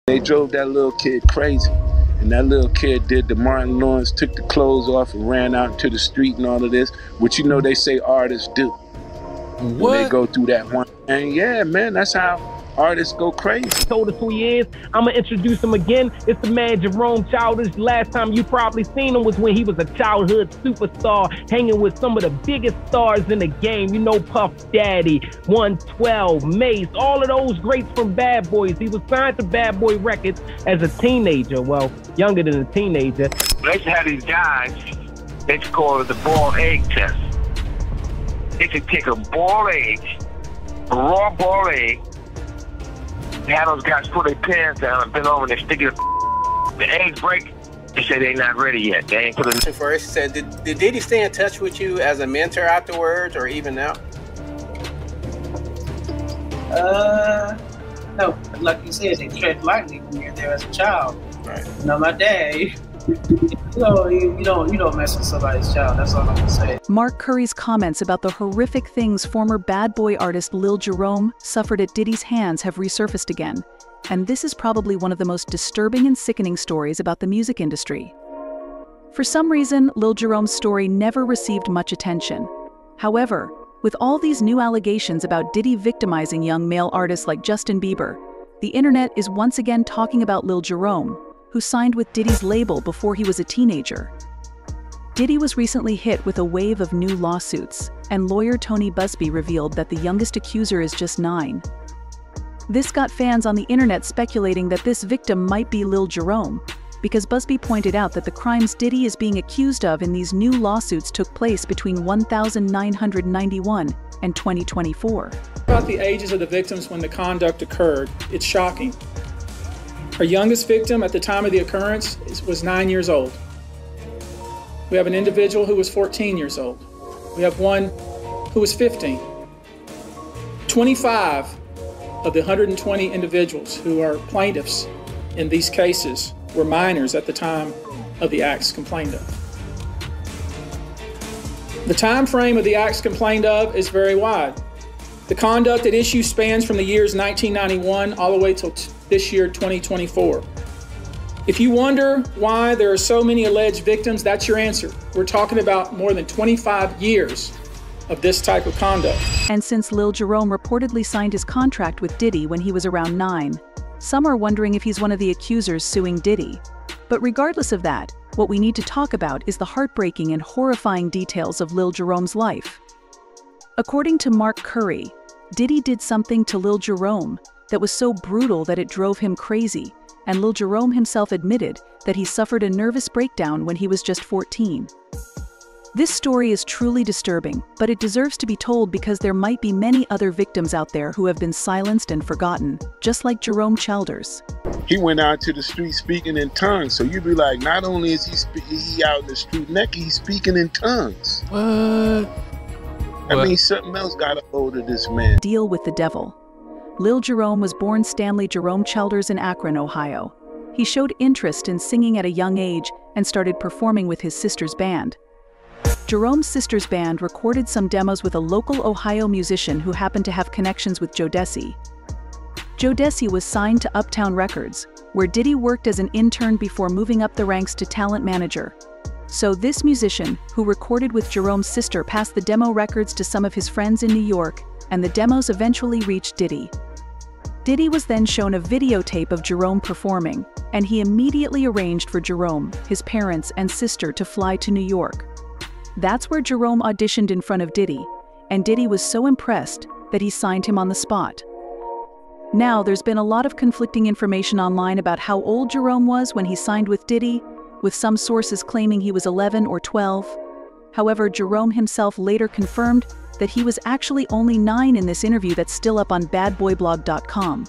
They drove that little kid crazy. And that little kid did the Martin Lawrence, took the clothes off and ran out into the street and all of this, which you know they say artists do. What? When they go through that one. And yeah, man, that's how artists go crazy. Told us who he is. I'm gonna introduce him again. It's the man Jerome Childers. Last time you probably seen him was when he was a childhood superstar, hanging with some of the biggest stars in the game. You know, Puff Daddy, 112, Mace, all of those greats from Bad Boys. He was signed to Bad Boy Records as a teenager. Well, younger than a teenager. They used to have these guys, they used to call it the boiled egg test. They could take a boiled egg, a raw boiled egg, they had those guys put their pants down and bend over and they stick it. The eggs break. They say they're not ready yet. They ain't put it. First, he said, did Diddy stay in touch with you as a mentor afterwards, or even now? No. Like you said, they tread lightly when you're there as a child. Right. You know, my dad. You don't mess with somebody's child. That's all I'm gonna say. Mark Curry's comments about the horrific things former Bad Boy artist Lil Jerome suffered at Diddy's hands have resurfaced again, and this is probably one of the most disturbing and sickening stories about the music industry. For some reason, Lil Jerome's story never received much attention. However, with all these new allegations about Diddy victimizing young male artists like Justin Bieber, the internet is once again talking about Lil Jerome, who signed with Diddy's label before he was a teenager. Diddy was recently hit with a wave of new lawsuits, and lawyer Tony Busby revealed that the youngest accuser is just 9. This got fans on the internet speculating that this victim might be Lil Jerome, because Busby pointed out that the crimes Diddy is being accused of in these new lawsuits took place between 1991 and 2024. About the ages of the victims when the conduct occurred, it's shocking. Our youngest victim at the time of the occurrence was 9 years old. We have an individual who was 14 years old. We have one who was 15. 25 of the 120 individuals who are plaintiffs in these cases were minors at the time of the acts complained of. The time frame of the acts complained of is very wide. The conduct at issue spans from the years 1991 all the way till this year, 2024. If you wonder why there are so many alleged victims, that's your answer. We're talking about more than 25 years of this type of conduct. And since Lil Jerome reportedly signed his contract with Diddy when he was around 9, some are wondering if he's one of the accusers suing Diddy. But regardless of that, what we need to talk about is the heartbreaking and horrifying details of Lil Jerome's life. According to Mark Curry, Diddy did something to Lil Jerome that was so brutal that it drove him crazy, and Lil Jerome himself admitted that he suffered a nervous breakdown when he was just 14. This story is truly disturbing, but it deserves to be told because there might be many other victims out there who have been silenced and forgotten, just like Jerome Childers. He went out to the street speaking in tongues, so you'd be like, not only is he out in the street naked, he's speaking in tongues. What? I mean, something else got a hold of this man. Deal with the devil. Lil Jerome was born Stanley Jerome Childers in Akron, Ohio. He showed interest in singing at a young age and started performing with his sister's band. Jerome's sister's band recorded some demos with a local Ohio musician who happened to have connections with Jodeci. Jodeci was signed to Uptown Records, where Diddy worked as an intern before moving up the ranks to talent manager. So this musician, who recorded with Jerome's sister, passed the demo records to some of his friends in New York, and the demos eventually reached Diddy. Diddy was then shown a videotape of Jerome performing, and he immediately arranged for Jerome, his parents, and sister to fly to New York. That's where Jerome auditioned in front of Diddy, and Diddy was so impressed that he signed him on the spot. Now, there's been a lot of conflicting information online about how old Jerome was when he signed with Diddy, with some sources claiming he was 11 or 12. However, Jerome himself later confirmed that he was actually only 9 in this interview that's still up on badboyblog.com.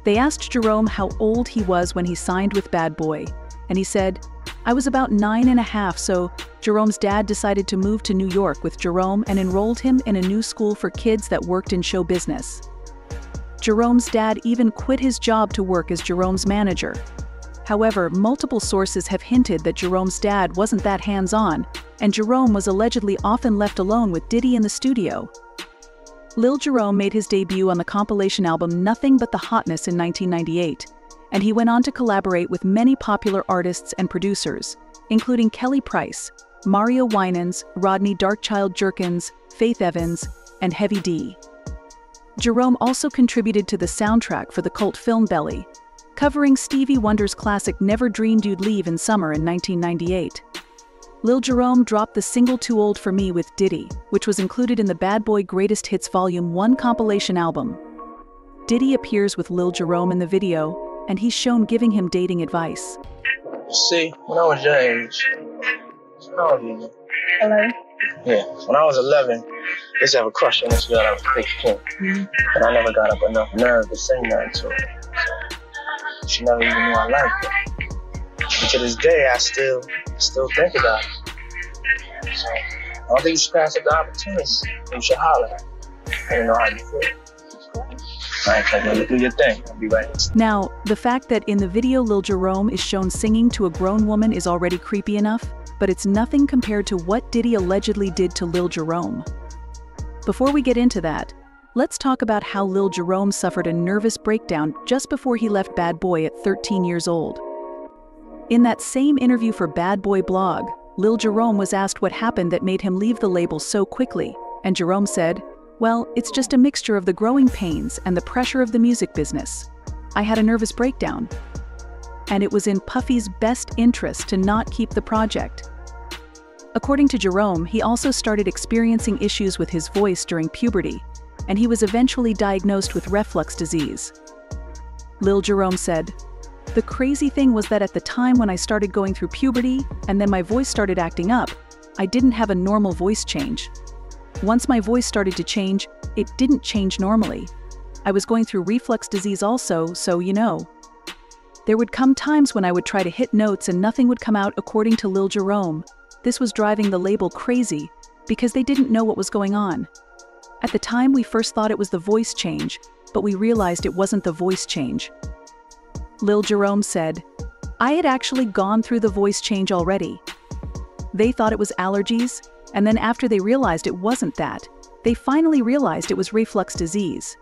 They asked Jerome how old he was when he signed with Bad Boy, and he said, "I was about 9.5, so Jerome's dad decided to move to New York with Jerome and enrolled him in a new school for kids that worked in show business." Jerome's dad even quit his job to work as Jerome's manager. However, multiple sources have hinted that Jerome's dad wasn't that hands-on, and Jerome was allegedly often left alone with Diddy in the studio. Lil Jerome made his debut on the compilation album Nothing But the Hotness in 1998, and he went on to collaborate with many popular artists and producers, including Kelly Price, Mario Winans, Rodney Darkchild Jerkins, Faith Evans, and Heavy D. Jerome also contributed to the soundtrack for the cult film Belly, covering Stevie Wonder's classic Never Dreamed You'd Leave in Summer in 1998. Lil Jerome dropped the single Too Old For Me with Diddy, which was included in the Bad Boy Greatest Hits Volume 1 compilation album. Diddy appears with Lil Jerome in the video, and he's shown giving him dating advice. See, when I was your age, how old are you? 11. Yeah, when I was 11, I used to have a crush on this girl that was 16. But I never got up enough nerve to say nothing to her. So she never even knew I liked her. And to this day, I still think about it. So I don't think you should pass up the opportunity. You should holler. I don't know how you feel. Alright, Clayton, you do your thing. I'll be right. Now, the fact that in the video Lil Jerome is shown singing to a grown woman is already creepy enough, but it's nothing compared to what Diddy allegedly did to Lil Jerome. Before we get into that, let's talk about how Lil Jerome suffered a nervous breakdown just before he left Bad Boy at 13 years old. In that same interview for Bad Boy Blog, Lil Jerome was asked what happened that made him leave the label so quickly, and Jerome said, "Well, it's just a mixture of the growing pains and the pressure of the music business. I had a nervous breakdown. And it was in Puffy's best interest to not keep the project." According to Jerome, he also started experiencing issues with his voice during puberty, and he was eventually diagnosed with reflux disease. Lil Jerome said, "The crazy thing was that at the time when I started going through puberty and then my voice started acting up, I didn't have a normal voice change. Once my voice started to change, it didn't change normally. I was going through reflux disease also, so you know. There would come times when I would try to hit notes and nothing would come out," according to Lil Jerome. This was driving the label crazy because they didn't know what was going on. At the time, we first thought it was the voice change, but we realized it wasn't the voice change. Lil Jerome said, "I had actually gone through the voice change already. They thought it was allergies, and then after they realized it wasn't that, they finally realized it was reflux disease."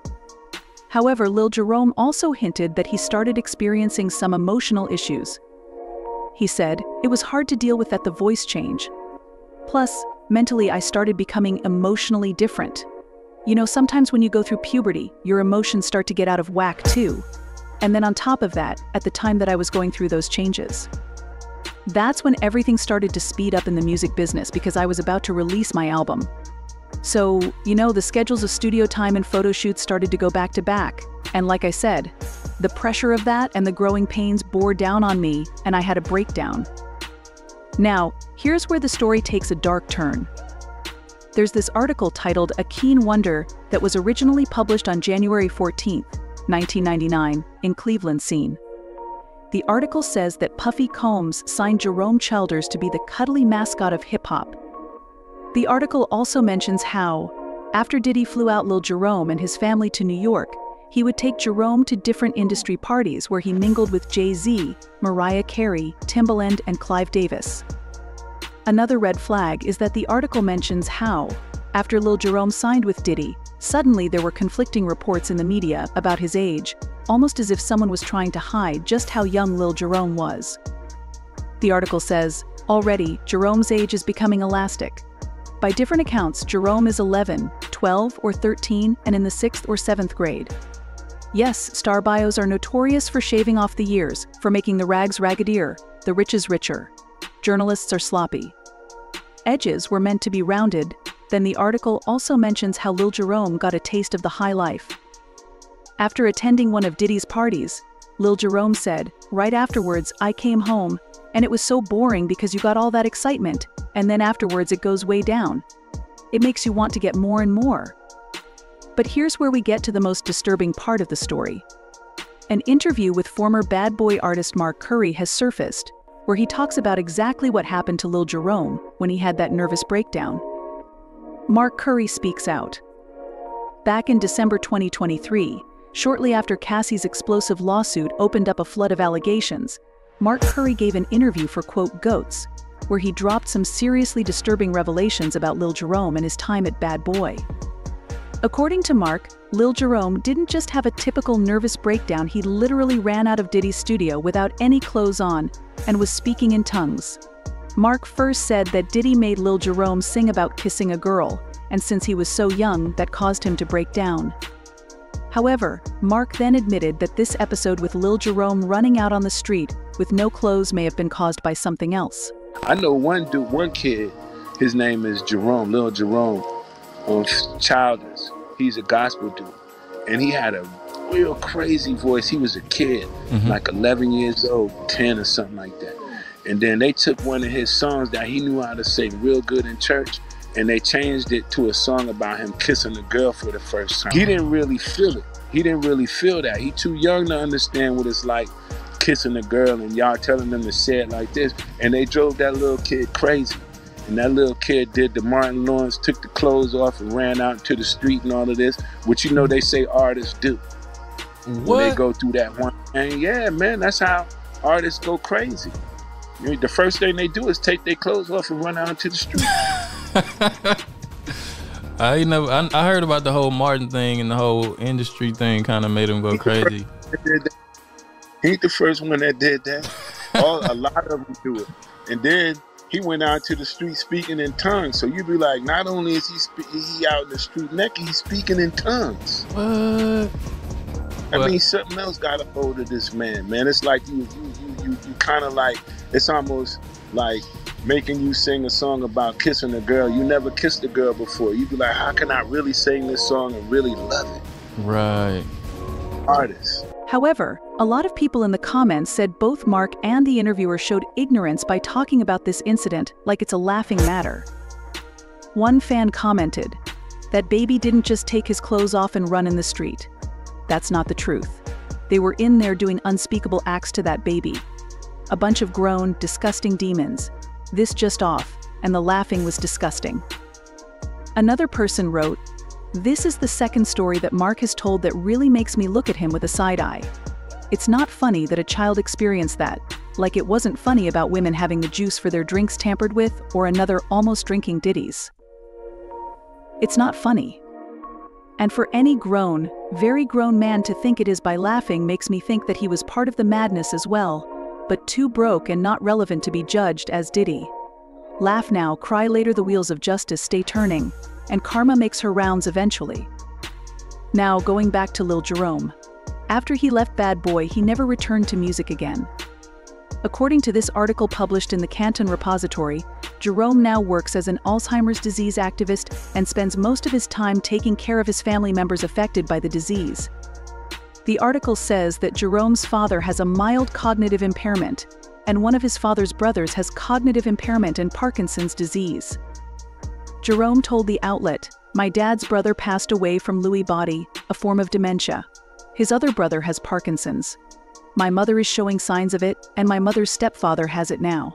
However, Lil Jerome also hinted that he started experiencing some emotional issues. He said, "It was hard to deal with the voice change. Plus, mentally I started becoming emotionally different. You know, sometimes when you go through puberty, your emotions start to get out of whack too. And then on top of that, at the time that I was going through those changes, that's when everything started to speed up in the music business because I was about to release my album. So, you know, the schedules of studio time and photo shoots started to go back to back. And like I said, the pressure of that and the growing pains bore down on me, and I had a breakdown." Now, here's where the story takes a dark turn. There's this article titled "A Keen Wonder" that was originally published on January 14th, 1999, in Cleveland Scene. The article says that Puffy Combs signed Jerome Childers to be the cuddly mascot of hip-hop. The article also mentions how, after Diddy flew out Lil Jerome and his family to New York, he would take Jerome to different industry parties where he mingled with Jay-Z, Mariah Carey, Timbaland, and Clive Davis. Another red flag is that the article mentions how, after Lil Jerome signed with Diddy, suddenly there were conflicting reports in the media about his age, almost as if someone was trying to hide just how young Lil Jerome was. The article says, already, Jerome's age is becoming elastic. By different accounts, Jerome is 11, 12, or 13, and in the 6th or 7th grade. Yes, star bios are notorious for shaving off the years, for making the rags raggedier, the riches richer. Journalists are sloppy. Edges were meant to be rounded. Then the article also mentions how Lil Jerome got a taste of the high life. After attending one of Diddy's parties, Lil Jerome said, "Right afterwards, I came home, and it was so boring because you got all that excitement, and then afterwards it goes way down. It makes you want to get more and more." But here's where we get to the most disturbing part of the story. An interview with former Bad Boy artist Mark Curry has surfaced, where he talks about exactly what happened to Lil Jerome when he had that nervous breakdown. Mark Curry speaks out. Back in December 2023, shortly after Cassie's explosive lawsuit opened up a flood of allegations, Mark Curry gave an interview for quote Goats, where he dropped some seriously disturbing revelations about Lil Jerome and his time at Bad Boy. According to Mark, Lil Jerome didn't just have a typical nervous breakdown, he literally ran out of Diddy's studio without any clothes on and was speaking in tongues. Mark first said that Diddy made Lil Jerome sing about kissing a girl, and since he was so young, that caused him to break down. However, Mark then admitted that this episode with Lil Jerome running out on the street with no clothes may have been caused by something else. I know one kid, his name is Jerome, Lil Jerome, on Childers. He's a gospel dude, and he had a real crazy voice. He was a kid, like 11 years old, 10 or something like that. And then they took one of his songs that he knew how to sing real good in church, and they changed it to a song about him kissing a girl for the first time. He didn't really feel it. He didn't really feel that. He too young to understand what it's like kissing a girl and y'all telling them to say it like this. And they drove that little kid crazy. And that little kid did the Martin Lawrence, took the clothes off and ran out into the street and all of this, which you know they say artists do. When they go through that one. And yeah, man, that's how artists go crazy. You know, the first thing they do is take their clothes off and run out into the street. I heard about the whole Martin thing, and the whole industry thing kind of made him go crazy. He ain't the first one that did that. A lot of them do it. And then he went out to the street speaking in tongues. So you'd be like, not only is he out in the street naked, he's speaking in tongues. What? I mean, something else got a hold of this man. It's like you kind of like, it's almost like making you sing a song about kissing a girl. You never kissed a girl before. You'd be like, how can I really sing this song and really love it? Right. Artists. However, a lot of people in the comments said both Mark and the interviewer showed ignorance by talking about this incident like it's a laughing matter. One fan commented, "That baby didn't just take his clothes off and run in the street. That's not the truth. They were in there doing unspeakable acts to that baby. A bunch of grown, disgusting demons. This just off, and the laughing was disgusting." Another person wrote, "This is the second story that Mark has told that really makes me look at him with a side eye. It's not funny that a child experienced that, like it wasn't funny about women having the juice for their drinks tampered with or another almost drinking Diddy's. It's not funny. And for any grown, very grown man to think it is by laughing makes me think that he was part of the madness as well, but too broke and not relevant to be judged as Diddy. Laugh now, cry later, the wheels of justice stay turning, and karma makes her rounds eventually." Now, going back to Lil Jerome. After he left Bad Boy, he never returned to music again. According to this article published in the Canton Repository, Jerome now works as an Alzheimer's disease activist and spends most of his time taking care of his family members affected by the disease. The article says that Jerome's father has a mild cognitive impairment, and one of his father's brothers has cognitive impairment and Parkinson's disease. Jerome told the outlet, "My dad's brother passed away from Lewy body, a form of dementia. His other brother has Parkinson's. My mother is showing signs of it, and my mother's stepfather has it now.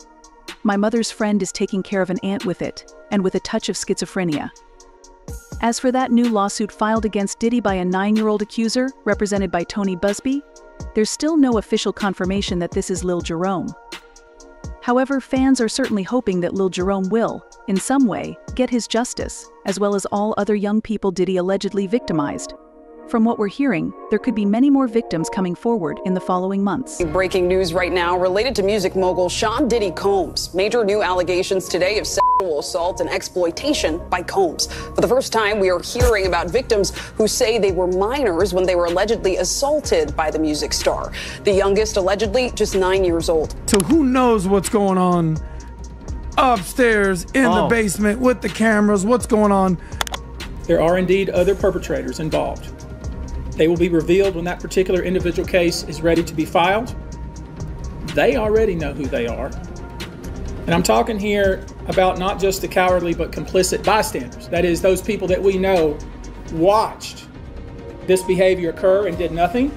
My mother's friend is taking care of an aunt with it, and with a touch of schizophrenia." As for that new lawsuit filed against Diddy by a 9-year-old accuser, represented by Tony Busby, there's still no official confirmation that this is Lil Jerome. However, fans are certainly hoping that Lil Jerome will, in some way, get his justice, as well as all other young people Diddy allegedly victimized. From what we're hearing, there could be many more victims coming forward in the following months. Breaking news right now related to music mogul Sean Diddy Combs. Major new allegations today of sexual assault and exploitation by Combs. For the first time, we are hearing about victims who say they were minors when they were allegedly assaulted by the music star. The youngest allegedly just 9 years old. So who knows what's going on upstairs in the basement with the cameras? What's going on? There are indeed other perpetrators involved. They will be revealed when that particular individual case is ready to be filed. They already know who they are. And I'm talking here about not just the cowardly but complicit bystanders. That is, those people that we know watched this behavior occur and did nothing.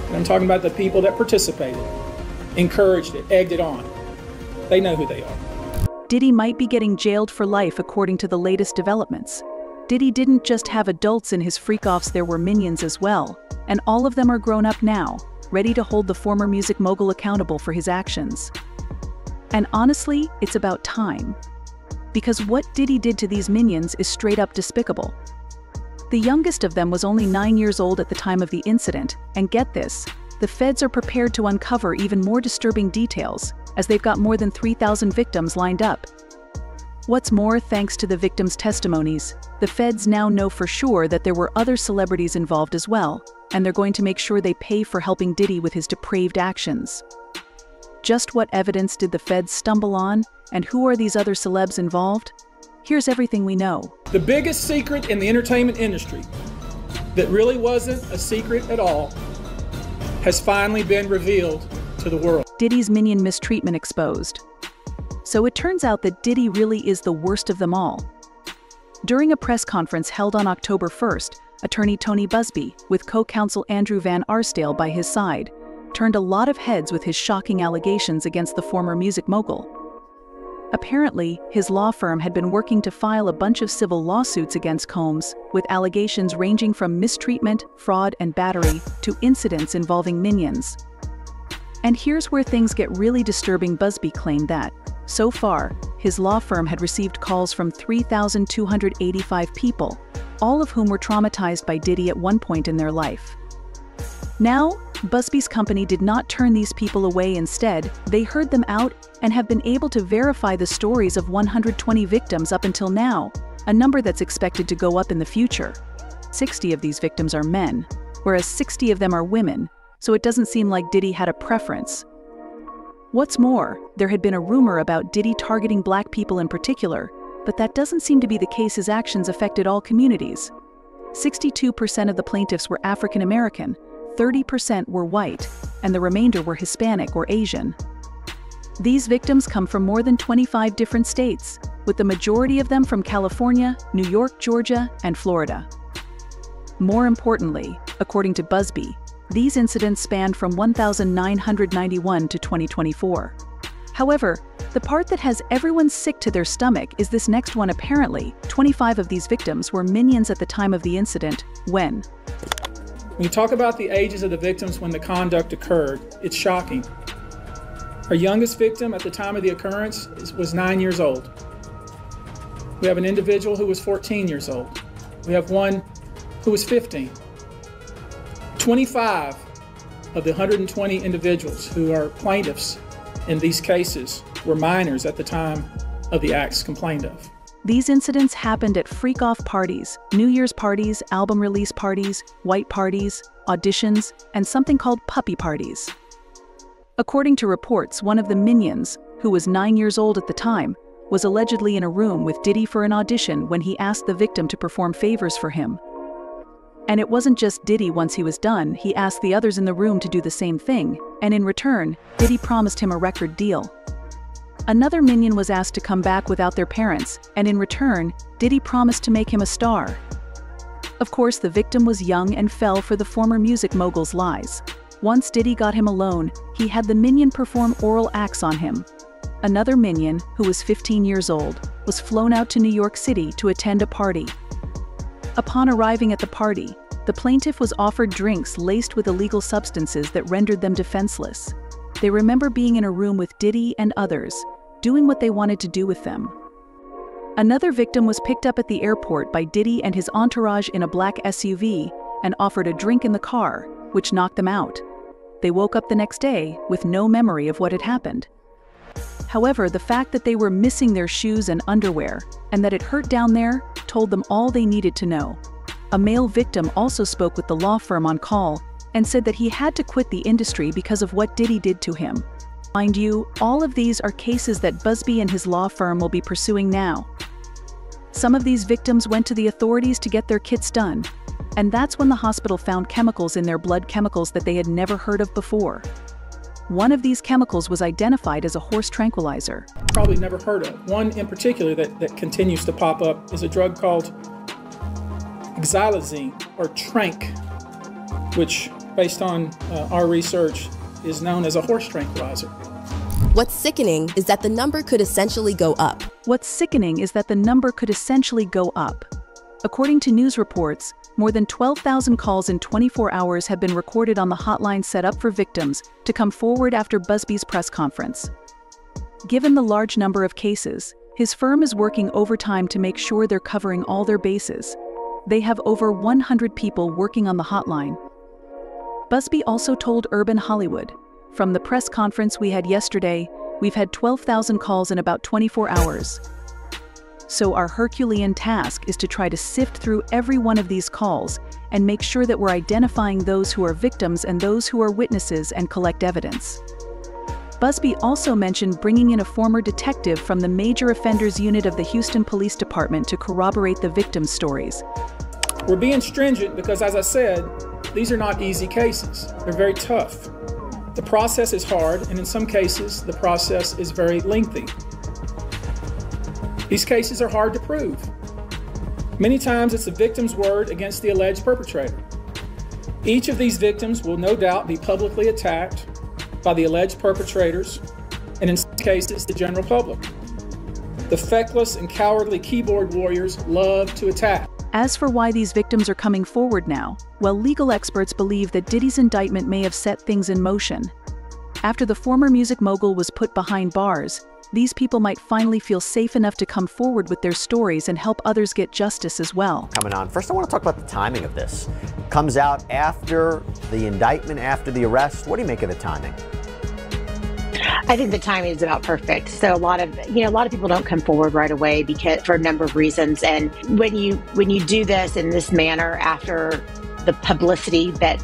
And I'm talking about the people that participated, encouraged it, egged it on. They know who they are. Diddy might be getting jailed for life according to the latest developments. Diddy didn't just have adults in his freak-offs, there were minions as well, and all of them are grown up now, ready to hold the former music mogul accountable for his actions. And honestly, it's about time. Because what Diddy did to these minions is straight up despicable. The youngest of them was only 9 years old at the time of the incident, and get this, the feds are prepared to uncover even more disturbing details, as they've got more than 3,000 victims lined up. What's more, thanks to the victims' testimonies, the feds now know for sure that there were other celebrities involved as well, and they're going to make sure they pay for helping Diddy with his depraved actions. Just what evidence did the feds stumble on, and who are these other celebs involved? Here's everything we know. The biggest secret in the entertainment industry, that really wasn't a secret at all, has finally been revealed to the world. Diddy's minion mistreatment exposed. So it turns out that Diddy really is the worst of them all. During a press conference held on October 1st, attorney Tony Busby, with co-counsel Andrew Van Arsdale by his side, turned a lot of heads with his shocking allegations against the former music mogul. Apparently, his law firm had been working to file a bunch of civil lawsuits against Combs, with allegations ranging from mistreatment, fraud, and battery to incidents involving minions. And here's where things get really disturbing. Busby claimed that, so far, his law firm had received calls from 3,285 people, all of whom were traumatized by Diddy at one point in their life. Now, Busby's company did not turn these people away. Instead, they heard them out and have been able to verify the stories of 120 victims up until now, a number that's expected to go up in the future. 60 of these victims are men, whereas 60 of them are women, so it doesn't seem like Diddy had a preference. What's more, there had been a rumor about Diddy targeting black people in particular, but that doesn't seem to be the case. His actions affected all communities. 62% of the plaintiffs were African American, 30% were white, and the remainder were Hispanic or Asian. These victims come from more than 25 different states, with the majority of them from California, New York, Georgia, and Florida. More importantly, according to Busby, these incidents spanned from 1991 to 2024. However, the part that has everyone sick to their stomach is this next one. Apparently, 25 of these victims were minions at the time of the incident. When you talk about the ages of the victims when the conduct occurred, it's shocking. Our youngest victim at the time of the occurrence was 9 years old. We have an individual who was 14 years old. We have one who was 15. 25 of the 120 individuals who are plaintiffs in these cases were minors at the time of the acts complained of. These incidents happened at freak-off parties, New Year's parties, album release parties, white parties, auditions, and something called puppy parties. According to reports, one of the minions, who was 9 years old at the time, was allegedly in a room with Diddy for an audition when he asked the victim to perform favors for him. And it wasn't just Diddy. Once he was done, he asked the others in the room to do the same thing, and in return, Diddy promised him a record deal. Another minion was asked to come back without their parents, and in return, Diddy promised to make him a star. Of course, the victim was young and fell for the former music mogul's lies. Once Diddy got him alone, he had the minion perform oral acts on him. Another minion, who was 15 years old, was flown out to New York City to attend a party. Upon arriving at the party, the plaintiff was offered drinks laced with illegal substances that rendered them defenseless. They remember being in a room with Diddy and others, doing what they wanted to do with them. Another victim was picked up at the airport by Diddy and his entourage in a black SUV and offered a drink in the car, which knocked them out. They woke up the next day with no memory of what had happened. However, the fact that they were missing their shoes and underwear, and that it hurt down there, told them all they needed to know. A male victim also spoke with the law firm on call and said that he had to quit the industry because of what Diddy did to him. Mind you, all of these are cases that Busby and his law firm will be pursuing now. Some of these victims went to the authorities to get their kits done, and that's when the hospital found chemicals in their blood, chemicals that they had never heard of before. One of these chemicals was identified as a horse tranquilizer. Probably never heard of. One in particular that continues to pop up is a drug called xylazine, or Trank, which, based on our research, is known as a horse tranquilizer. What's sickening is that the number could essentially go up. According to news reports, more than 12,000 calls in 24 hours have been recorded on the hotline set up for victims to come forward after Busby's press conference. Given the large number of cases, his firm is working overtime to make sure they're covering all their bases. They have over 100 people working on the hotline. Busby also told Urban Hollywood, "From the press conference we had yesterday, we've had 12,000 calls in about 24 hours. So our Herculean task is to try to sift through every one of these calls and make sure that we're identifying those who are victims and those who are witnesses and collect evidence." Busby also mentioned bringing in a former detective from the Major Offenders Unit of the Houston Police Department to corroborate the victims' stories. We're being stringent because, as I said, these are not easy cases. They're very tough. The process is hard, and in some cases, the process is very lengthy. These cases are hard to prove. Many times it's the victim's word against the alleged perpetrator. Each of these victims will no doubt be publicly attacked by the alleged perpetrators, and in some cases, the general public. The feckless and cowardly keyboard warriors love to attack. As for why these victims are coming forward now, well, legal experts believe that Diddy's indictment may have set things in motion. After the former music mogul was put behind bars, these people might finally feel safe enough to come forward with their stories and help others get justice as well. Coming on, first I want to talk about the timing of this. Comes out after the indictment, after the arrest. What do you make of the timing? I think the timing is about perfect. So a lot of people don't come forward right away because for a number of reasons. And when you do this in this manner after the publicity that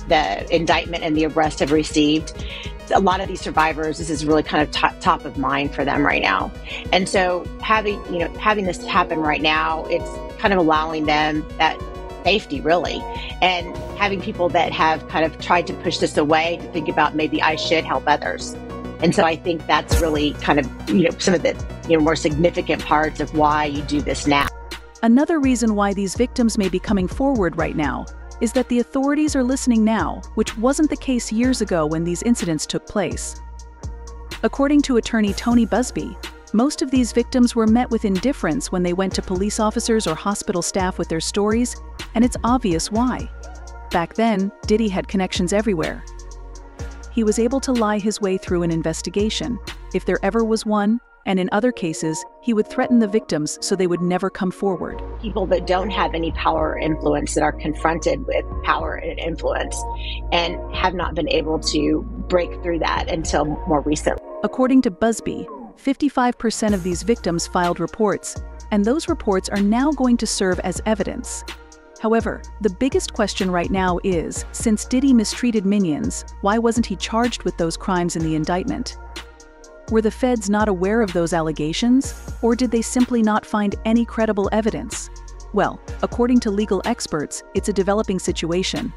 the indictment and the arrest have received, a lot of these survivors, this is really kind of top of mind for them right now. And so having this happen right now, it's kind of allowing them that safety really, and having people that have kind of tried to push this away to think about maybe I should help others. And so I think that's really kind of, some of the, more significant parts of why you do this now. Another reason why these victims may be coming forward right now is that the authorities are listening now, which wasn't the case years ago when these incidents took place. According to attorney Tony Busby, most of these victims were met with indifference when they went to police officers or hospital staff with their stories, and it's obvious why. Back then, Diddy had connections everywhere. He was able to lie his way through an investigation, if there ever was one, and in other cases, he would threaten the victims so they would never come forward. People that don't have any power or influence, that are confronted with power and influence, and have not been able to break through that until more recently. According to Busby, 55% of these victims filed reports, and those reports are now going to serve as evidence. However, the biggest question right now is, since Diddy mistreated minions, why wasn't he charged with those crimes in the indictment? Were the feds not aware of those allegations, or did they simply not find any credible evidence? Well, according to legal experts, it's a developing situation.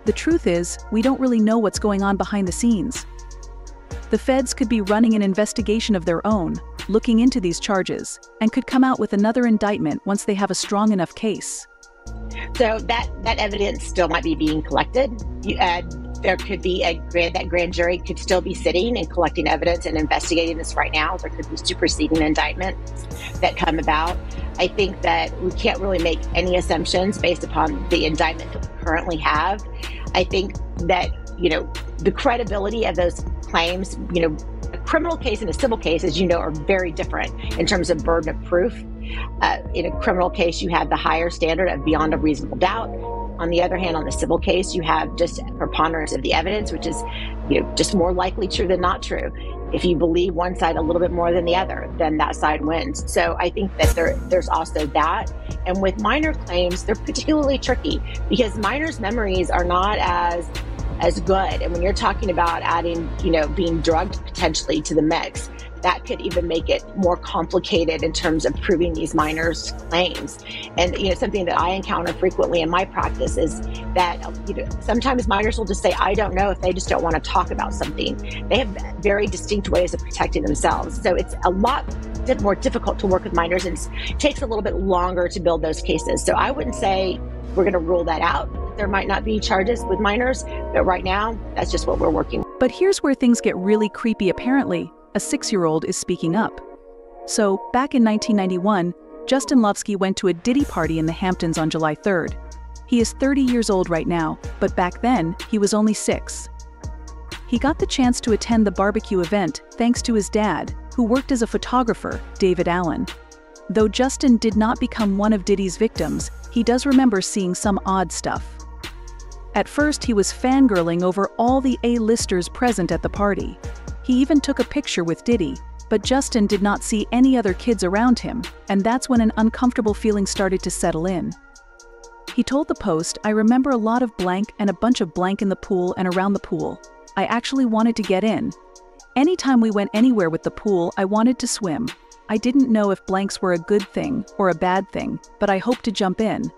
The truth is, we don't really know what's going on behind the scenes. The feds could be running an investigation of their own, looking into these charges, and could come out with another indictment once they have a strong enough case. So that evidence still might be being collected. There could be that grand jury could still be sitting and collecting evidence and investigating this right now. There could be superseding indictments that come about. I think that we can't really make any assumptions based upon the indictment that we currently have. I think that, the credibility of those claims, a criminal case and a civil case, as you know, are very different in terms of burden of proof. In a criminal case, you have the higher standard of beyond a reasonable doubt. On the other hand, on the civil case, you have just preponderance of the evidence, which is, just more likely true than not true. If you believe one side a little bit more than the other, then that side wins. So I think that there's also that. And with minor claims, they're particularly tricky because minors' memories are not as good. And when you're talking about adding, being drugged potentially to the mix, that could even make it more complicated in terms of proving these minors' claims. And, something that I encounter frequently in my practice is that, sometimes minors will just say, I don't know, if they just don't want to talk about something. They have very distinct ways of protecting themselves. So it's a lot more difficult to work with minors, and it takes a little bit longer to build those cases. So I wouldn't say we're going to rule that out. There might not be charges with minors, but right now, that's just what we're working with. But here's where things get really creepy apparently. A 6-year-old is speaking up. So, back in 1991, Justin Lovsky went to a Diddy party in the Hamptons on July 3rd. He is 30 years old right now, but back then, he was only 6. He got the chance to attend the barbecue event thanks to his dad, who worked as a photographer, David Allen. Though Justin did not become one of Diddy's victims, he does remember seeing some odd stuff. At first, he was fangirling over all the A-listers present at the party. He even took a picture with Diddy, but Justin did not see any other kids around him, and that's when an uncomfortable feeling started to settle in. He told the Post, "I remember a lot of blank and a bunch of blank in the pool and around the pool. I actually wanted to get in. Anytime we went anywhere with the pool, I wanted to swim. I didn't know if blanks were a good thing or a bad thing, but I hoped to jump in."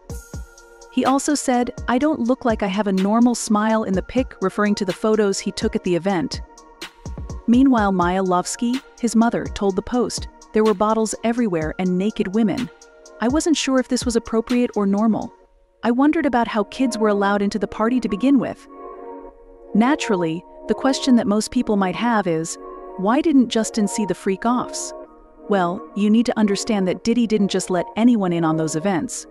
He also said, "I don't look like I have a normal smile in the pic," referring to the photos he took at the event. Meanwhile, Maya Lovsky, his mother, told the Post, "There were bottles everywhere and naked women. I wasn't sure if this was appropriate or normal. I wondered about how kids were allowed into the party to begin with." Naturally, the question that most people might have is, why didn't Justin see the freak-offs? Well, you need to understand that Diddy didn't just let anyone in on those events.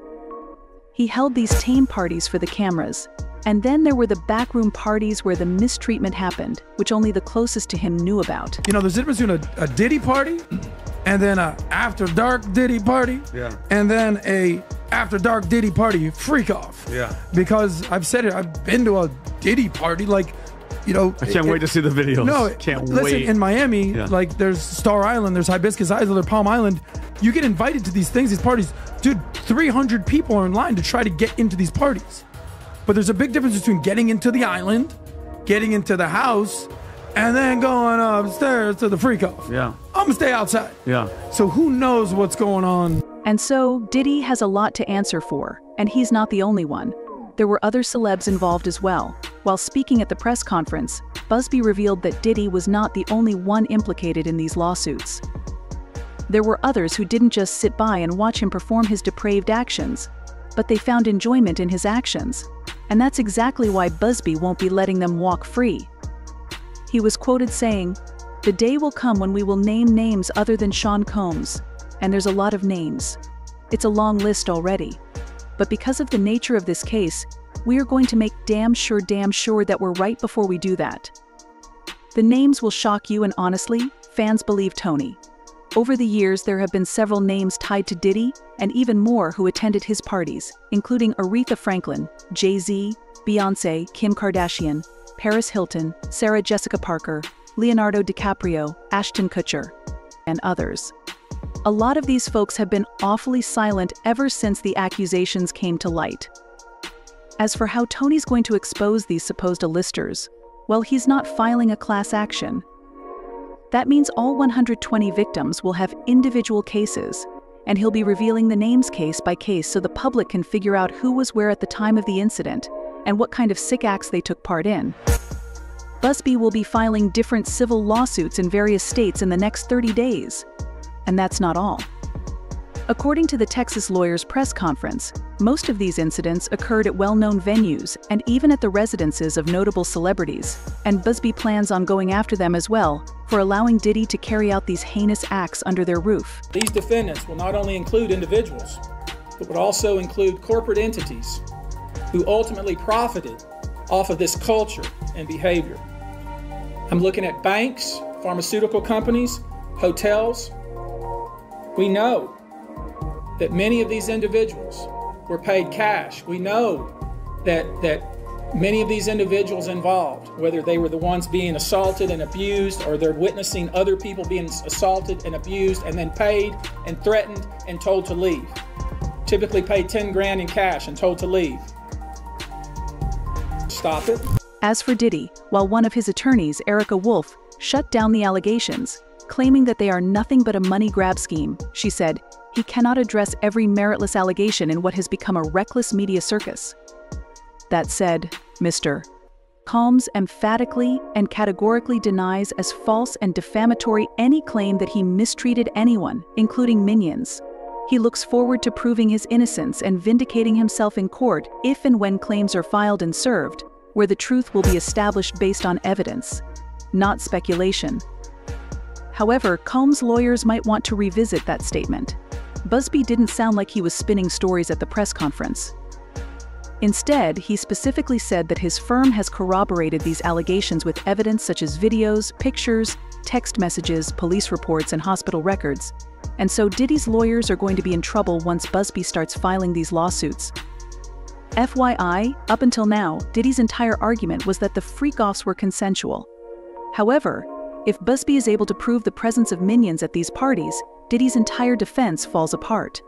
He held these tame parties for the cameras, and then there were the backroom parties where the mistreatment happened, which only the closest to him knew about. You know, there's a difference between a Diddy party and then a after dark Diddy party, and then a after dark Diddy party freak off. Because I've said it, I've been to a Diddy party, like, you know. I can't wait to see the videos. No, can't listen, wait. in Miami, like there's Star Island, there's Hibiscus Island, there's Palm Island. You get invited to these things, these parties. Dude, 300 people are in line to try to get into these parties. But there's a big difference between getting into the island, getting into the house, and then going upstairs to the freak off. I'm gonna stay outside. So who knows what's going on? And so, Diddy has a lot to answer for, and he's not the only one. There were other celebs involved as well. While speaking at the press conference, Busby revealed that Diddy was not the only one implicated in these lawsuits. There were others who didn't just sit by and watch him perform his depraved actions, but they found enjoyment in his actions. And that's exactly why Busby won't be letting them walk free. He was quoted saying, "The day will come when we will name names other than Sean Combs. And there's a lot of names. It's a long list already. But because of the nature of this case, we are going to make damn sure that we're right before we do that." The names will shock you, and honestly, fans believe Tony. Over the years, there have been several names tied to Diddy, and even more who attended his parties, including Aretha Franklin, Jay-Z, Beyoncé, Kim Kardashian, Paris Hilton, Sarah Jessica Parker, Leonardo DiCaprio, Ashton Kutcher, and others. A lot of these folks have been awfully silent ever since the accusations came to light. As for how Tony's going to expose these supposed listers, well, he's not filing a class action. That means all 120 victims will have individual cases, and he'll be revealing the names case by case so the public can figure out who was where at the time of the incident and what kind of sick acts they took part in. Busby will be filing different civil lawsuits in various states in the next 30 days. And that's not all. According to the Texas lawyers' press conference, most of these incidents occurred at well-known venues and even at the residences of notable celebrities, and Busby plans on going after them as well for allowing Diddy to carry out these heinous acts under their roof. These defendants will not only include individuals, but would also include corporate entities who ultimately profited off of this culture and behavior. I'm looking at banks, pharmaceutical companies, hotels. We know that many of these individuals were paid cash. We know that many of these individuals involved, whether they were the ones being assaulted and abused or they're witnessing other people being assaulted and abused and then paid and threatened and told to leave. Typically paid 10 grand in cash and told to leave. Stop it. As for Diddy, while one of his attorneys, Erica Wolf, shut down the allegations, claiming that they are nothing but a money grab scheme, she said, he cannot address every meritless allegation in what has become a reckless media circus. That said, Mr. Combs emphatically and categorically denies as false and defamatory any claim that he mistreated anyone, including minions. He looks forward to proving his innocence and vindicating himself in court if and when claims are filed and served, where the truth will be established based on evidence, not speculation. However, Combs' lawyers might want to revisit that statement. Busby didn't sound like he was spinning stories at the press conference. Instead, he specifically said that his firm has corroborated these allegations with evidence such as videos, pictures, text messages, police reports, and hospital records. And so Diddy's lawyers are going to be in trouble once Busby starts filing these lawsuits. FYI, up until now, Diddy's entire argument was that the freak-offs were consensual. However, if Busby is able to prove the presence of minions at these parties, Diddy's entire defense falls apart.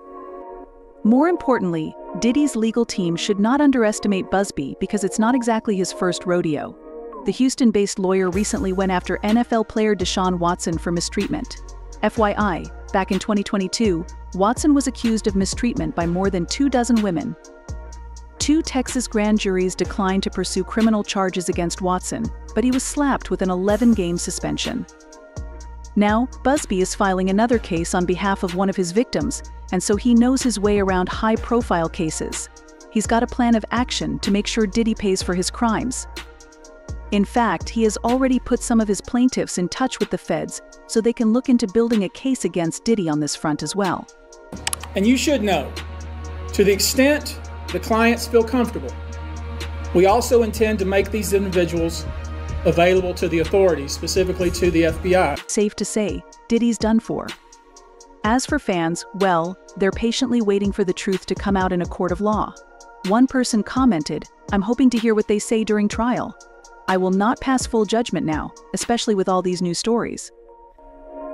More importantly, Diddy's legal team should not underestimate Busby because it's not exactly his first rodeo. The Houston-based lawyer recently went after NFL player Deshaun Watson for mistreatment. FYI, back in 2022, Watson was accused of mistreatment by more than 24 women. 2 Texas grand juries declined to pursue criminal charges against Watson, but he was slapped with an 11-game suspension. Now, Busby is filing another case on behalf of one of his victims, and so he knows his way around high-profile cases. He's got a plan of action to make sure Diddy pays for his crimes. In fact, he has already put some of his plaintiffs in touch with the feds so they can look into building a case against Diddy on this front as well. And you should know, to the extent the clients feel comfortable, we also intend to make these individuals available to the authorities, specifically to the FBI. Safe to say, Diddy's done for. As for fans, well, they're patiently waiting for the truth to come out in a court of law. One person commented, "I'm hoping to hear what they say during trial. I will not pass full judgment now, especially with all these new stories."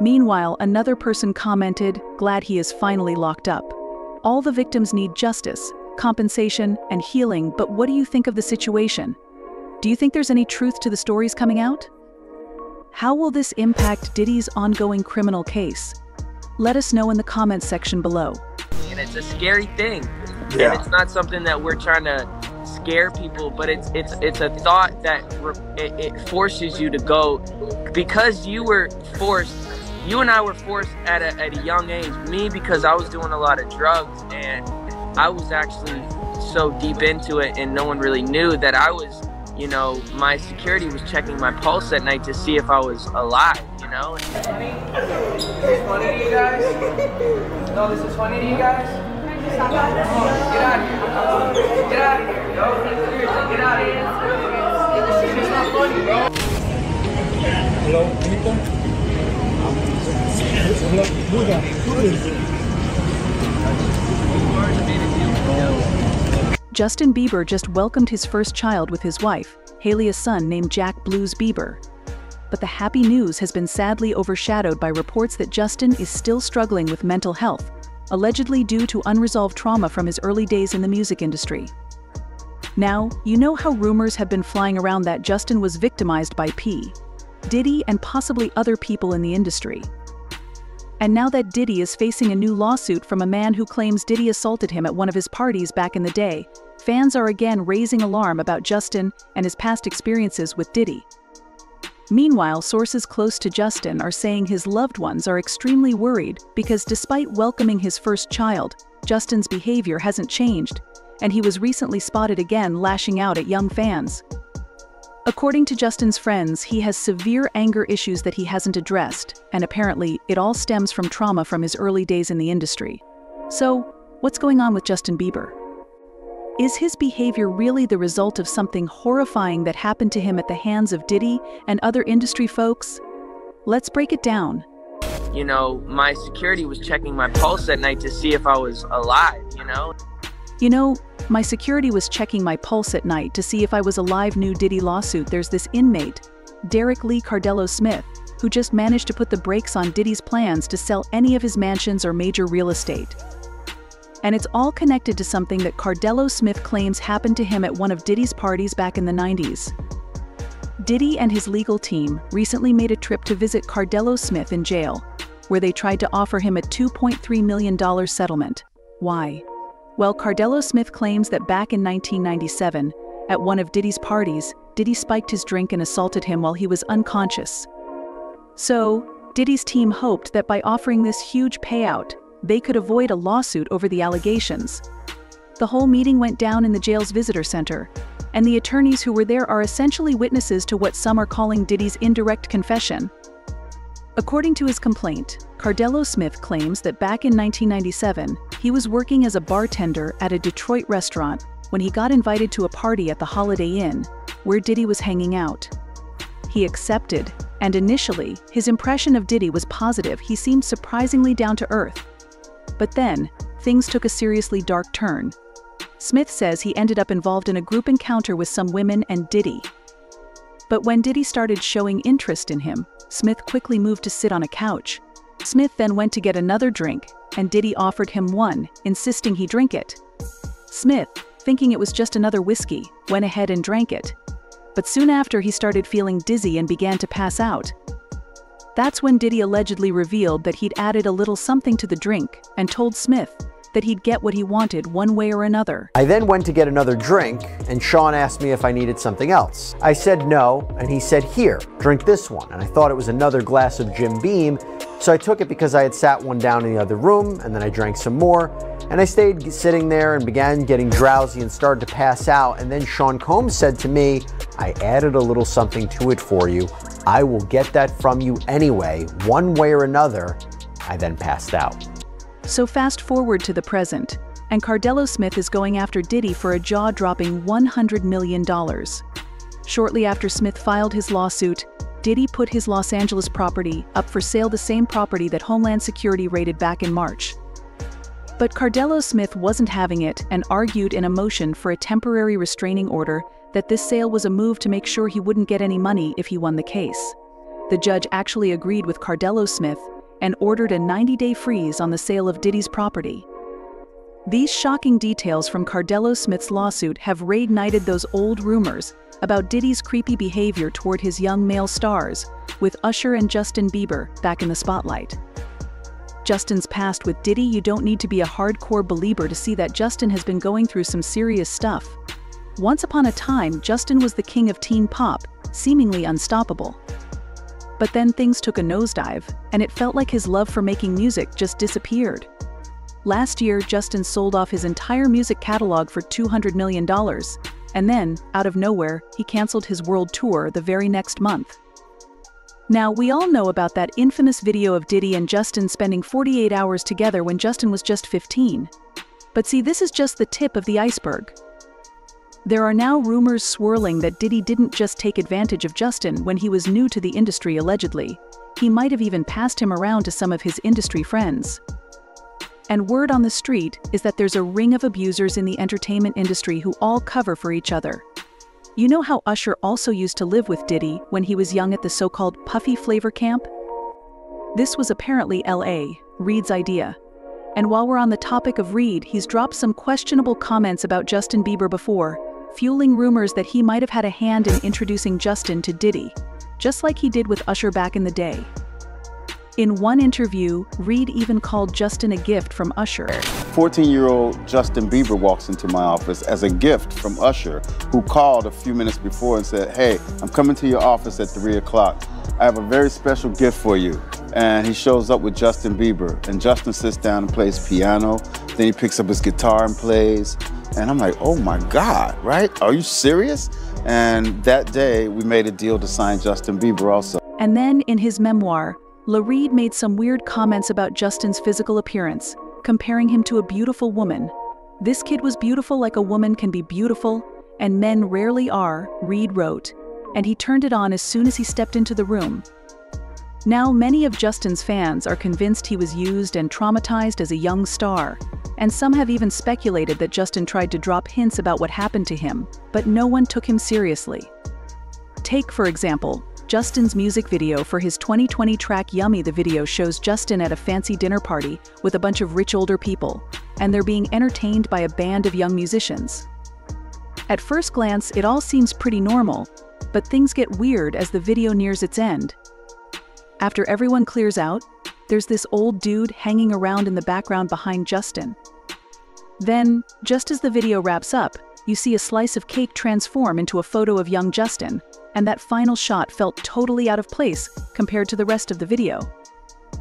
Meanwhile, another person commented, "Glad he is finally locked up. All the victims need justice, compensation, and healing, but what do you think of the situation? Do you think there's any truth to the stories coming out? How will this impact Diddy's ongoing criminal case? Let us know in the comments section below." And it's a scary thing. Yeah. And it's not something that we're trying to scare people, but it's a thought that it forces you to go, because you and I were forced at a young age. Me, because I was doing a lot of drugs, and I was actually so deep into it, and no one really knew that I was, you know, my security was checking my pulse at night to see if I was alive, you know? This is funny to you guys? No, this is funny to you guys? Get out of here. Get out of here, yo. Seriously, get out of here. It's not funny, bro. Hello, Anita? Justin Bieber just welcomed his first child with his wife, Hailey's son named Jack Blues Bieber. But the happy news has been sadly overshadowed by reports that Justin is still struggling with mental health, allegedly due to unresolved trauma from his early days in the music industry. Now, you know how rumors have been flying around that Justin was victimized by P. Diddy and possibly other people in the industry. And now that Diddy is facing a new lawsuit from a man who claims Diddy assaulted him at one of his parties back in the day, fans are again raising alarm about Justin and his past experiences with Diddy. Meanwhile, sources close to Justin are saying his loved ones are extremely worried because despite welcoming his first child, Justin's behavior hasn't changed, and he was recently spotted again lashing out at young fans. According to Justin's friends, he has severe anger issues that he hasn't addressed, and apparently it all stems from trauma from his early days in the industry. So, what's going on with Justin Bieber? Is his behavior really the result of something horrifying that happened to him at the hands of Diddy and other industry folks? Let's break it down. You know, my security was checking my pulse at night to see if I was alive, you know? You know, my security was checking my pulse at night to see if I was alive. New Diddy lawsuit. There's this inmate, Derek Lee Cardello Smith, who just managed to put the brakes on Diddy's plans to sell any of his mansions or major real estate. And it's all connected to something that Cardello Smith claims happened to him at one of Diddy's parties back in the 90s. Diddy and his legal team recently made a trip to visit Cardello Smith in jail, where they tried to offer him a $2.3 million settlement. Why? Well, Cardello Smith claims that back in 1997, at one of Diddy's parties, Diddy spiked his drink and assaulted him while he was unconscious. So, Diddy's team hoped that by offering this huge payout, they could avoid a lawsuit over the allegations. The whole meeting went down in the jail's visitor center, and the attorneys who were there are essentially witnesses to what some are calling Diddy's indirect confession. According to his complaint, Cardello Smith claims that back in 1997, he was working as a bartender at a Detroit restaurant when he got invited to a party at the Holiday Inn, where Diddy was hanging out. He accepted, And initially, his impression of Diddy was positive. He seemed surprisingly down to earth. But then, things took a seriously dark turn. Smith says he ended up involved in a group encounter with some women and Diddy. But when Diddy started showing interest in him, Smith quickly moved to sit on a couch. Smith then went to get another drink, and Diddy offered him one, insisting he drink it. Smith, thinking it was just another whiskey, went ahead and drank it. But soon after, he started feeling dizzy and began to pass out. That's when Diddy allegedly revealed that he'd added a little something to the drink and told Smith that he'd get what he wanted one way or another. I then went to get another drink, and Sean asked me if I needed something else. I said no, and he said, "Here, drink this one." And I thought it was another glass of Jim Beam, so I took it because I had sat one down in the other room, and then I drank some more, and I stayed sitting there and began getting drowsy and started to pass out. And then Sean Combs said to me, "I added a little something to it for you. I will get that from you anyway, one way or another." I then passed out. So fast forward to the present, and Cardello Smith is going after Diddy for a jaw-dropping $100 million. Shortly after Smith filed his lawsuit, Diddy put his Los Angeles property up for sale, the same property that Homeland Security raided back in March. But Cardello Smith wasn't having it and argued in a motion for a temporary restraining order that this sale was a move to make sure he wouldn't get any money if he won the case. The judge actually agreed with Cardello Smith and ordered a 90-day freeze on the sale of Diddy's property. These shocking details from Cardello Smith's lawsuit have reignited those old rumors about Diddy's creepy behavior toward his young male stars, with Usher and Justin Bieber back in the spotlight. Justin's past with Diddy: you don't need to be a hardcore believer to see that Justin has been going through some serious stuff. Once upon a time, Justin was the king of teen pop, seemingly unstoppable. But then things took a nosedive, and it felt like his love for making music just disappeared. Last year, Justin sold off his entire music catalog for $200 million, and then, out of nowhere, he canceled his world tour the very next month. Now, we all know about that infamous video of Diddy and Justin spending 48 hours together when Justin was just 15. But see, this is just the tip of the iceberg. There are now rumors swirling that Diddy didn't just take advantage of Justin when he was new to the industry, allegedly. He might have even passed him around to some of his industry friends. And word on the street is that there's a ring of abusers in the entertainment industry who all cover for each other. You know how Usher also used to live with Diddy when he was young at the so-called Puffy Flavor Camp? This was apparently L.A., Reed's idea. And while we're on the topic of Reed, he's dropped some questionable comments about Justin Bieber before, fueling rumors that he might have had a hand in introducing Justin to Diddy, just like he did with Usher back in the day. In one interview, Reed even called Justin a gift from Usher. 14-year-old Justin Bieber walks into my office as a gift from Usher, who called a few minutes before and said, "Hey, I'm coming to your office at 3 o'clock. I have a very special gift for you." And he shows up with Justin Bieber, and Justin sits down and plays piano. Then he picks up his guitar and plays. And I'm like, oh my God, right? Are you serious? And that day, we made a deal to sign Justin Bieber also. And then in his memoir, Reed made some weird comments about Justin's physical appearance, comparing him to a beautiful woman. This kid was beautiful like a woman can be beautiful, and men rarely are, Reed wrote, and he turned it on as soon as he stepped into the room. Now, many of Justin's fans are convinced he was used and traumatized as a young star, and some have even speculated that Justin tried to drop hints about what happened to him, but no one took him seriously. Take, for example, Justin's music video for his 2020 track Yummy. The video shows Justin at a fancy dinner party with a bunch of rich older people, and they're being entertained by a band of young musicians. At first glance, it all seems pretty normal, but things get weird as the video nears its end. After everyone clears out, there's this old dude hanging around in the background behind Justin. Then, just as the video wraps up, you see a slice of cake transform into a photo of young Justin, and that final shot felt totally out of place compared to the rest of the video,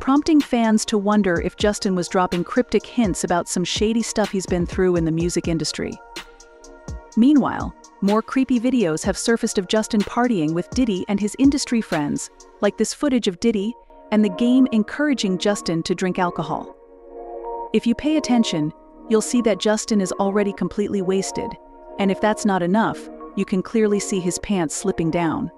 prompting fans to wonder if Justin was dropping cryptic hints about some shady stuff he's been through in the music industry. Meanwhile, more creepy videos have surfaced of Justin partying with Diddy and his industry friends, like this footage of Diddy and the game encouraging Justin to drink alcohol. If you pay attention, you'll see that Justin is already completely wasted, and if that's not enough, you can clearly see his pants slipping down.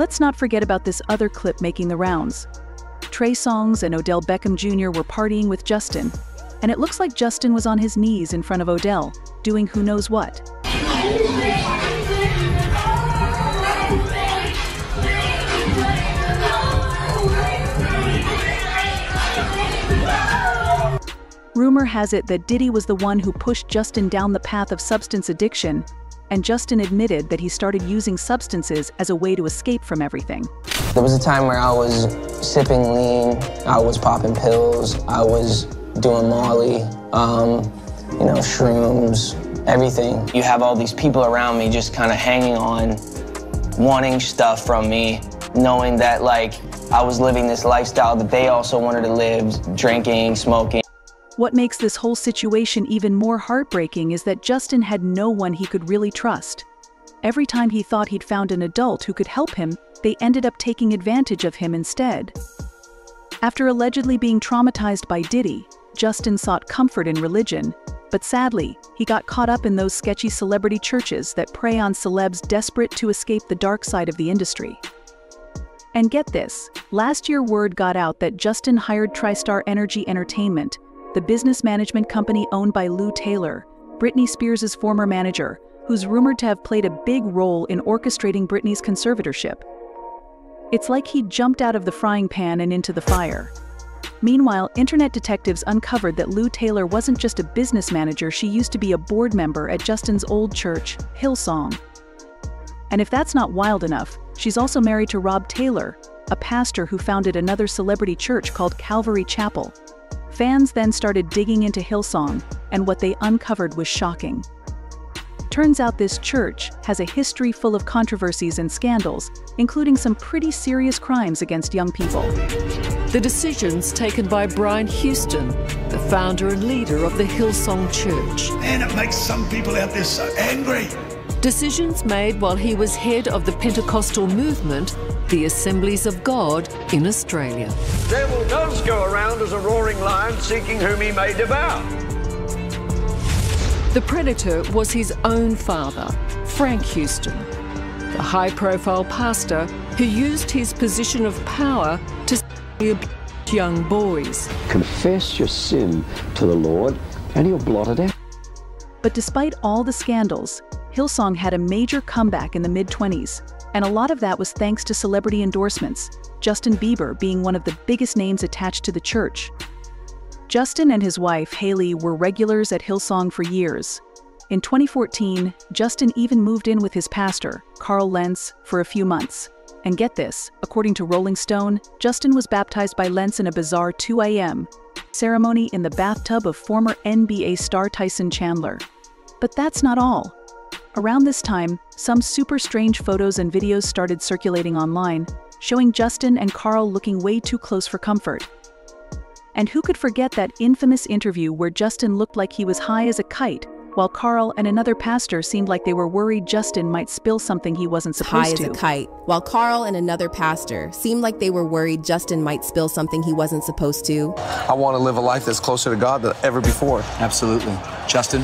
Let's not forget about this other clip making the rounds. Trey Songz and Odell Beckham Jr. were partying with Justin, and it looks like Justin was on his knees in front of Odell, doing who knows what. Rumor has it that Diddy was the one who pushed Justin down the path of substance addiction, and Justin admitted that he started using substances as a way to escape from everything. There was a time where I was sipping lean, I was popping pills, I was doing Molly, you know, shrooms, everything. You have all these people around me just kind of hanging on, wanting stuff from me, knowing that like I was living this lifestyle that they also wanted to live, drinking, smoking. What makes this whole situation even more heartbreaking is that Justin had no one he could really trust. Every time he thought he'd found an adult who could help him, they ended up taking advantage of him instead. After allegedly being traumatized by Diddy, Justin sought comfort in religion, but sadly, he got caught up in those sketchy celebrity churches that prey on celebs desperate to escape the dark side of the industry. And get this, last year word got out that Justin hired TriStar Energy Entertainment, the business management company owned by Lou Taylor, Britney Spears' former manager, who's rumored to have played a big role in orchestrating Britney's conservatorship. It's like he jumped out of the frying pan and into the fire. Meanwhile, internet detectives uncovered that Lou Taylor wasn't just a business manager, she used to be a board member at Justin's old church, Hillsong. And if that's not wild enough, she's also married to Rob Taylor, a pastor who founded another celebrity church called Calvary Chapel. Fans then started digging into Hillsong, and what they uncovered was shocking. Turns out this church has a history full of controversies and scandals, including some pretty serious crimes against young people. The decisions taken by Brian Houston, the founder and leader of the Hillsong Church. Man, it makes some people out there so angry. Decisions made while he was head of the Pentecostal movement, the Assemblies of God in Australia. The devil does go around as a roaring lion seeking whom he may devour. The predator was his own father, Frank Houston, the high-profile pastor who used his position of power to sexually abuse young boys. Confess your sin to the Lord and he'll blot it out. But despite all the scandals, Hillsong had a major comeback in the mid-20s, and a lot of that was thanks to celebrity endorsements, Justin Bieber being one of the biggest names attached to the church. Justin and his wife, Hailey, were regulars at Hillsong for years. In 2014, Justin even moved in with his pastor, Carl Lentz, for a few months. And get this, according to Rolling Stone, Justin was baptized by Lentz in a bizarre 2 a.m. ceremony in the bathtub of former NBA star Tyson Chandler. But that's not all. Around this time, some super strange photos and videos started circulating online, showing Justin and Carl looking way too close for comfort. And who could forget that infamous interview where Justin looked like he was high as a kite, while Carl and another pastor seemed like they were worried Justin might spill something he wasn't supposed to. High as a kite, while Carl and another pastor seemed like they were worried Justin might spill something he wasn't supposed to. I want to live a life that's closer to God than ever before. Absolutely. Justin?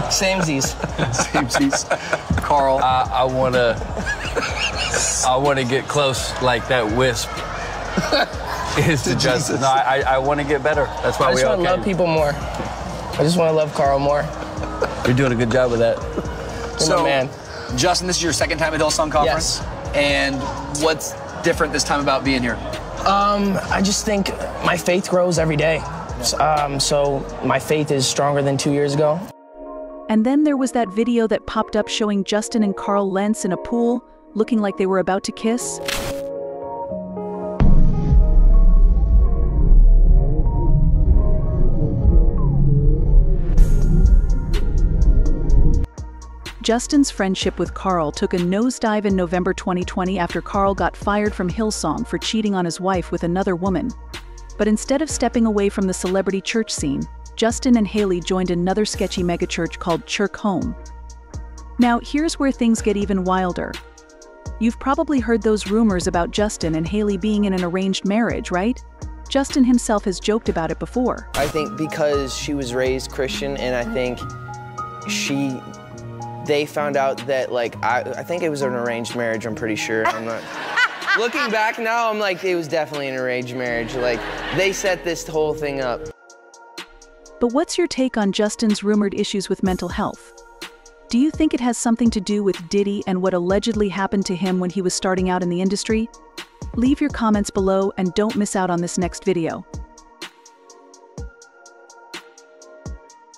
Samesies. Samesies. Carl? I want to get close like that wisp. Is to Justin. No, I want to get better. That's why I just want to love people more. I just want to love Carl more. You're doing a good job with that. So, man. Justin, this is your second time at Hillsong Conference? Yes. And what's different this time about being here? I just think my faith grows every day. So my faith is stronger than 2 years ago. And then there was that video that popped up showing Justin and Carl Lentz in a pool, looking like they were about to kiss. Justin's friendship with Carl took a nosedive in November 2020 after Carl got fired from Hillsong for cheating on his wife with another woman. But instead of stepping away from the celebrity church scene, Justin and Hailey joined another sketchy megachurch called Church Home. Now, here's where things get even wilder. You've probably heard those rumors about Justin and Hailey being in an arranged marriage, right? Justin himself has joked about it before. I think because she was raised Christian, and I think they found out that, like, I think it was an arranged marriage, I'm pretty sure. I'm not. Looking back now, I'm like, it was definitely an arranged marriage. Like, they set this whole thing up. But what's your take on Justin's rumored issues with mental health? Do you think it has something to do with Diddy and what allegedly happened to him when he was starting out in the industry? Leave your comments below and don't miss out on this next video.